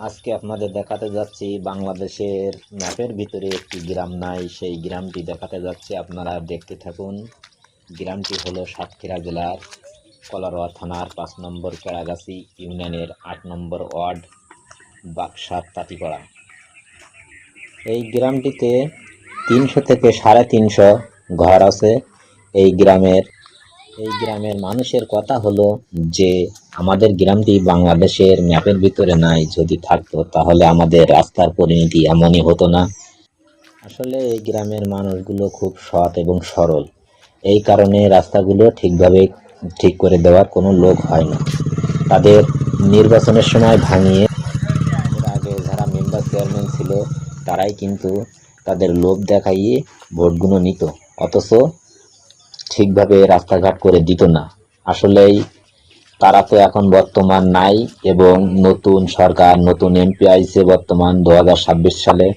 আজকে আপনাদের দেখাতে যাচ্ছি বাংলাদেশের ম্যাপের ভিতরে একটি গ্রাম নাই, সেই গ্রামটি দেখাতে যাচ্ছি। আপনারা দেখতে থাকুন। গ্রামটি হলো সাতক্ষীরা জেলার কলারোয়া থানার 5 নম্বর কেড়াগাছি ইউনিয়নের 8 নম্বর ওয়ার্ড বাকসার তাঁতিপাড়া। এই গ্রামটিতে 300 থেকে 350 ঘর আছে। এই গ্রামের মানুষের কথা হলো যে আমাদের গ্রামটি বাংলাদেশের ম্যাপের ভিতরে নাই, যদি থাকতো তাহলে আমাদের রাস্তার পরিণতি এমনই হতো না। আসলে এই গ্রামের মানুষগুলো খুব সৎ এবং সরল, এই কারণে রাস্তাগুলো ঠিকভাবে ঠিক করে দেওয়ার কোনো লোক হয় না। তাদের নির্বাচনের সময় ভাঙিয়ে এর আগে যারা মেম্বার চেয়ারম্যান ছিল তারাই কিন্তু তাদের লোভ দেখাইয়ে ভোটগুলো নিত, অথচ ঠিকভাবে রাস্তাঘাট করে দিত না। আসলেই তারা তো এখন বর্তমান নাই, এবং নতুন সরকার, নতুন এমপি আইছে বর্তমান 2026 সালে।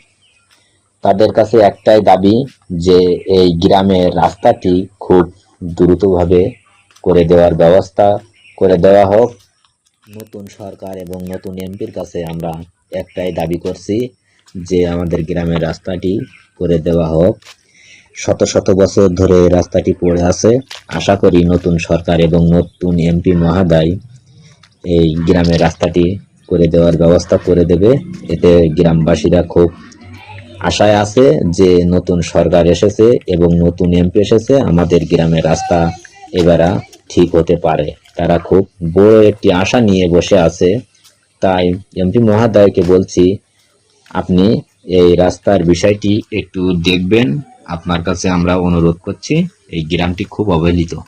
তাদের কাছে একটাই দাবি যে এই গ্রামের রাস্তাটি খুব দ্রুতভাবে করে দেওয়ার ব্যবস্থা করে দেওয়া হোক। নতুন সরকার এবং নতুন এমপির কাছে আমরা একটাই দাবি করছি যে আমাদের গ্রামের রাস্তাটি করে দেওয়া হোক। শত শত বছর ধরে এই রাস্তাটি পড়ে আছে। আশা করি নতুন সরকার এবং নতুন এমপি মহোদয় এই গ্রামের রাস্তাটি করে দেওয়ার ব্যবস্থা করে দেবে। এতে গ্রামবাসীরা খুব আশায় আছে যে নতুন সরকার এসেছে এবং নতুন এমপি এসেছে, আমাদের গ্রামের রাস্তা এবারে ঠিক হতে পারে। তারা খুব বড় একটি আশা নিয়ে বসে আছে। তাই এমপি মহোদয়কে বলছি, আপনি এই রাস্তার বিষয়টি একটু দেখবেন। আপনার কাছে আমরা অনুরোধ করছি। এই গ্রামটি খুব অবহেলিত।